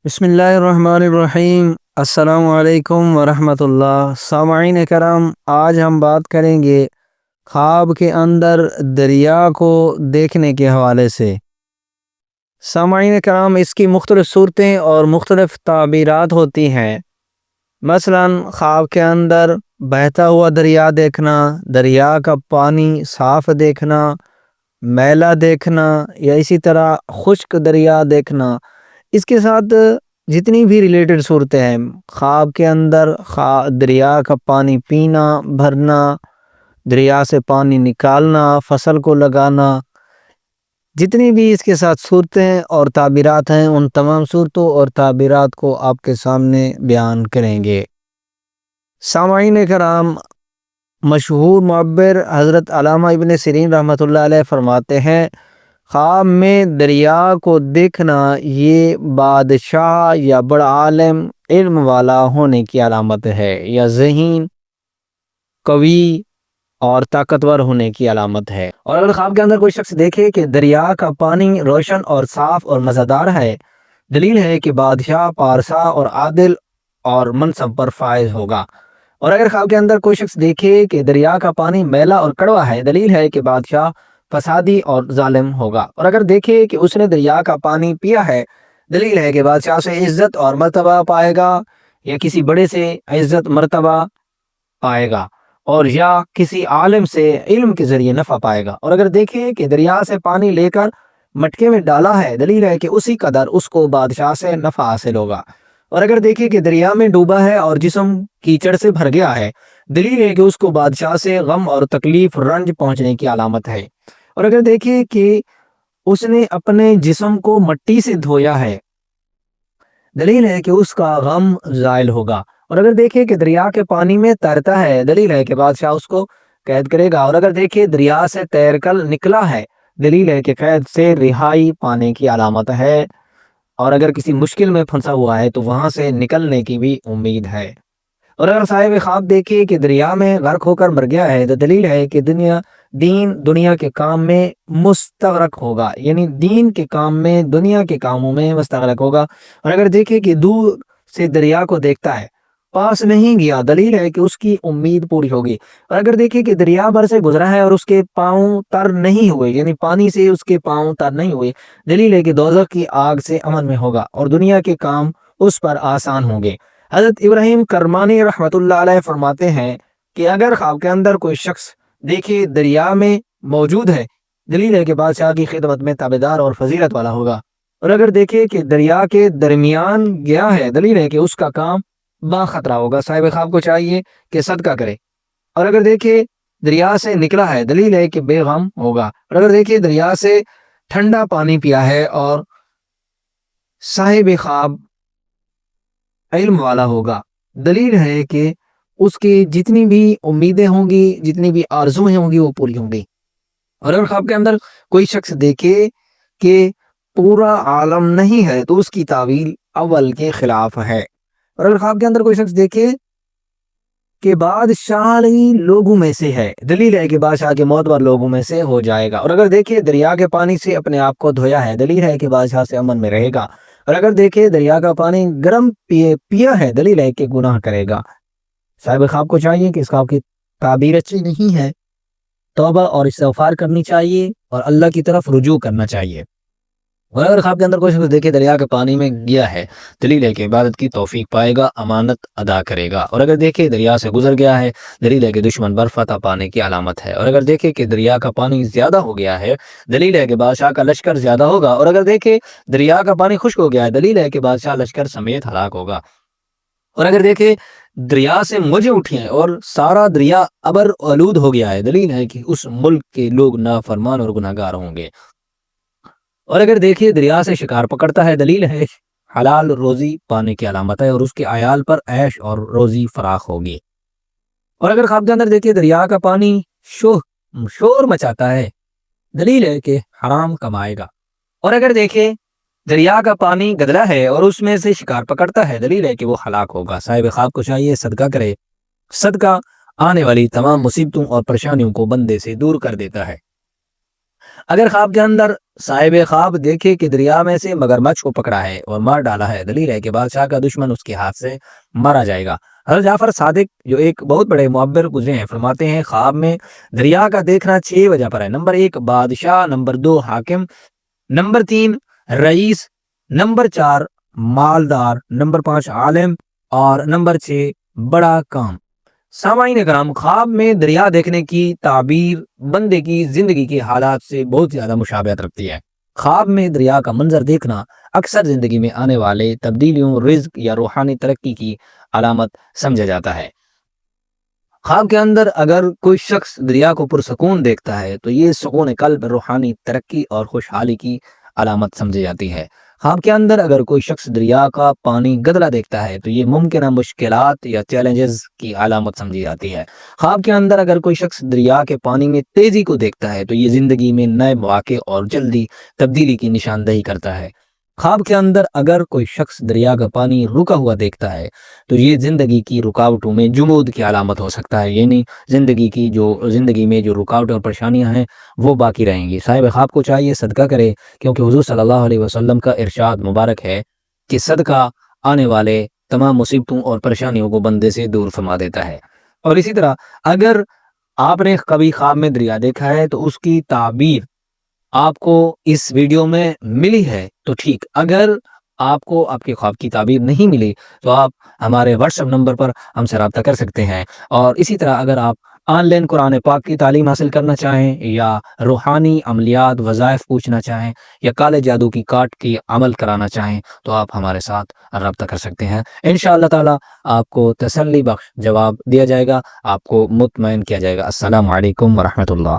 بسم اللہ الرحمن الرحیم۔ السلام علیکم ورحمۃ اللہ۔ سامعین کرام، آج ہم بات کریں گے خواب کے اندر دریا کو دیکھنے کے حوالے سے۔ سامعین کرام، اس کی مختلف صورتیں اور مختلف تعبیرات ہوتی ہیں۔ مثلاً خواب کے اندر بہتا ہوا دریا دیکھنا، دریا کا پانی صاف دیکھنا، میلا دیکھنا، یا اسی طرح خشک دریا دیکھنا۔ اس کے ساتھ جتنی بھی ریلیٹڈ صورتیں ہیں، خواب کے اندر دریا کا پانی پینا، بھرنا، دریا سے پانی نکالنا، فصل کو لگانا، جتنی بھی اس کے ساتھ صورتیں اور تعبیرات ہیں، ان تمام صورتوں اور تعبیرات کو آپ کے سامنے بیان کریں گے۔ سامعین کرام، مشہور معبر حضرت علامہ ابن سیرین رحمۃ اللہ علیہ فرماتے ہیں، خواب میں دریا کو دیکھنا یہ بادشاہ یا بڑا عالم علم والا ہونے کی علامت ہے، یا ذہین، قوی اور طاقتور ہونے کی علامت ہے۔ اور اگر خواب کے اندر کوئی شخص دیکھے کہ دریا کا پانی روشن اور صاف اور مزیدار ہے، دلیل ہے کہ بادشاہ پارسا اور عادل اور منصب پر فائز ہوگا۔ اور اگر خواب کے اندر کوئی شخص دیکھے کہ دریا کا پانی میلا اور کڑوا ہے، دلیل ہے کہ بادشاہ فسادی اور ظالم ہوگا۔ اور اگر دیکھے کہ اس نے دریا کا پانی پیا ہے، دلیل ہے کہ بادشاہ سے عزت اور مرتبہ پائے گا، یا کسی بڑے سے عزت مرتبہ پائے گا، اور یا کسی عالم سے علم کے ذریعے نفع پائے گا۔ اور اگر دیکھے کہ دریا سے پانی لے کر مٹکے میں ڈالا ہے، دلیل ہے کہ اسی قدر اس کو بادشاہ سے نفع حاصل ہوگا۔ اور اگر دیکھے کہ دریا میں ڈوبا ہے اور جسم کیچڑ سے بھر گیا ہے، دلیل ہے کہ اس کو بادشاہ سے غم اور تکلیف رنج پہنچنے کی علامت ہے۔ اور اگر دیکھے کہ اس نے اپنے جسم کو مٹی سے دھویا ہے، دلیل ہے کہ اس کا غم زائل ہوگا۔ اور اگر دیکھے کہ دریا کے پانی میں تیرتا ہے، دلیل ہے کہ بادشاہ اس کو قید کرے گا۔ اور اگر دیکھے دریا سے تیر کر نکلا ہے، دلیل ہے کہ قید سے رہائی پانے کی علامت ہے۔ اور اگر کسی مشکل میں پھنسا ہوا ہے تو وہاں سے نکلنے کی بھی امید ہے۔ اور اگر صاحب خواب دیکھے کہ دریا میں غرق ہو کر مر گیا ہے، تو دلیل ہے کہ دنیا کے کام میں مستغرق ہوگا، یعنی دین کے کام میں، دنیا کے کاموں میں مستغرق ہوگا۔ اور اگر دیکھے کہ دور سے دریا کو دیکھتا ہے، پاس نہیں گیا، دلیل ہے کہ اس کی امید پوری ہوگی۔ اور اگر دیکھے کہ دریا بھر سے گزرا ہے اور اس کے پاؤں تر نہیں ہوئے، یعنی پانی سے اس کے پاؤں تر نہیں ہوئے، دلیل ہے کہ دوزخ کی آگ سے امن میں ہوگا اور دنیا کے کام اس پر آسان ہوں گے۔ حضرت ابراہیم کرمانی رحمۃ اللہ علیہ فرماتے ہیں کہ اگر خواب کے اندر کوئی شخص دیکھے دریا میں موجود ہے، دلیل ہے کہ بادشاہ کی خدمت میں تابعدار اور فضیلت والا ہوگا۔ اور اگر دیکھے کہ دریا کے درمیان گیا ہے، دلیل ہے کہ اس کا کام با خطرہ ہوگا۔ صاحب خواب کو چاہیے کہ صدقہ کرے۔ اور اگر دیکھے دریا سے نکلا ہے، دلیل ہے کہ بے غم ہوگا۔ اور اگر دیکھے دریا سے ٹھنڈا پانی پیا ہے اور صاحب خواب علم والا ہوگا، دلیل ہے کہ اس کی جتنی بھی امیدیں ہوں گی، جتنی بھی آرزویں ہوں گی، وہ پوری ہوں گی۔ اور اگر خواب کے اندر کوئی شخص دیکھے کہ پورا عالم نہیں ہے، تو اس کی تعویل اول کے خلاف ہے۔ اور اگر خواب کے اندر کوئی شخص دیکھے کہ بادشاہ لوگوں میں سے ہے، دلیل ہے کہ بادشاہ کے معتبر لوگوں میں سے ہو جائے گا۔ اور اگر دیکھے دریا کے پانی سے اپنے آپ کو دھویا ہے، دلیل ہے کہ بادشاہ سے امن میں رہے گا۔ اور اگر دیکھے دریا کا پانی گرم پیا ہے، دلیل ہے کہ گناہ کرے گا۔ صاحب خواب کو چاہیے کہ اس خواب کی تعبیر اچھی نہیں ہے، توبہ اور استغفار کرنی چاہیے اور اللہ کی طرف رجوع کرنا چاہیے۔ اور اگر خواب کے اندر کوئی شخص دیکھے دریا کے پانی میں گیا ہے، دلیل ہے کہ عبادت کی توفیق پائے گا، امانت ادا کرے گا۔ اور اگر دیکھے دریا سے گزر گیا ہے، دلیل ہے کہ دشمن پر فتح پانے کی علامت ہے۔ اور اگر دیکھے کہ دریا کا پانی زیادہ ہو گیا ہے، دلیل ہے کہ بادشاہ کا لشکر زیادہ ہوگا۔ اور اگر دیکھے دریا کا پانی خشک ہو گیا ہے، دلیل ہے کہ بادشاہ لشکر سمیت ہلاک ہوگا۔ اور اگر دیکھے دریا سے موجیں اٹھی ہیں اور سارا دریا ابر آلود ہو گیا ہے، دلیل ہے کہ اس ملک کے لوگ نافرمان اور گناہگار ہوں گے۔ اور اگر دیکھیے دریا سے شکار پکڑتا ہے، دلیل ہے حلال روزی پانے کی علامت ہے اور اس کے عیال پر عیش اور روزی فراخ ہوگی۔ اور اگر خواب کے اندر دیکھیے دریا کا پانی شور مچاتا ہے، دلیل ہے کہ حرام کمائے گا۔ اور اگر دیکھیں دریا کا پانی گدلا ہے اور اس میں سے شکار پکڑتا ہے، دلیل ہے کہ وہ ہلاک ہوگا۔ صاحب خواب کو چاہیے صدقہ کرے۔ صدقہ آنے والی تمام مصیبتوں اور پریشانیوں کو بندے سے دور کر دیتا ہے۔ اگر خواب کے اندر صاحب خواب دیکھے کہ دریا میں سے مگرمچھ کو پکڑا ہے اور مار ڈالا ہے، دلیل ہے کہ بادشاہ کا دشمن اس کے ہاتھ سے مارا جائے گا۔ حضرت جعفر صادق جو ایک بہت بڑے معبر گزرے ہیں، فرماتے ہیں خواب میں دریا کا دیکھنا 6 وجہ پر ہے۔ نمبر 1 بادشاہ، نمبر 2 حاکم، نمبر 3 رئیس، نمبر 4 مالدار، نمبر 5 عالم، اور نمبر 6 بڑا کام۔ سامعین کرام، خواب میں دریا دیکھنے کی تعبیر بندے کی زندگی کے حالات سے بہت زیادہ مشابہت رکھتی ہے۔ خواب میں دریا کا منظر دیکھنا اکثر زندگی میں آنے والے تبدیلیوں، رزق یا روحانی ترقی کی علامت سمجھا جاتا ہے۔ خواب کے اندر اگر کوئی شخص دریا کو پرسکون دیکھتا ہے تو یہ سکون قلب، روحانی ترقی اور خوشحالی کی علامت سمجھی جاتی ہے۔ خواب کے اندر اگر کوئی شخص دریا کا پانی گدلا دیکھتا ہے تو یہ ممکنہ مشکلات یا چیلنجز کی علامت سمجھی جاتی ہے۔ خواب کے اندر اگر کوئی شخص دریا کے پانی میں تیزی کو دیکھتا ہے تو یہ زندگی میں نئے مواقع اور جلدی تبدیلی کی نشاندہی کرتا ہے۔ خواب کے اندر اگر کوئی شخص دریا کا پانی رکا ہوا دیکھتا ہے تو یہ زندگی کی رکاوٹوں میں جمود کی علامت ہو سکتا ہے، یعنی زندگی میں جو رکاوٹیں اور پریشانیاں ہیں وہ باقی رہیں گی۔ صاحب خواب کو چاہیے صدقہ کرے، کیونکہ حضور صلی اللہ علیہ وسلم کا ارشاد مبارک ہے کہ صدقہ آنے والے تمام مصیبتوں اور پریشانیوں کو بندے سے دور فرما دیتا ہے۔ اور اسی طرح اگر آپ نے کبھی خواب میں دریا دیکھا ہے تو اس کی تعبیر آپ کو اس ویڈیو میں ملی ہے تو ٹھیک، اگر آپ کو آپ کے خواب کی تعبیر نہیں ملی تو آپ ہمارے واٹس ایپ نمبر پر ہم سے رابطہ کر سکتے ہیں۔ اور اسی طرح اگر آپ آن لائن قرآن پاک کی تعلیم حاصل کرنا چاہیں یا روحانی عملیات وظائف پوچھنا چاہیں یا کالے جادو کی کاٹ کی عمل کرانا چاہیں تو آپ ہمارے ساتھ رابطہ کر سکتے ہیں۔ انشاءاللہ تعالی آپ کو تسلی بخش جواب دیا جائے گا، آپ کو مطمئن کیا جائے گا۔ السلام علیکم ورحمۃ اللہ۔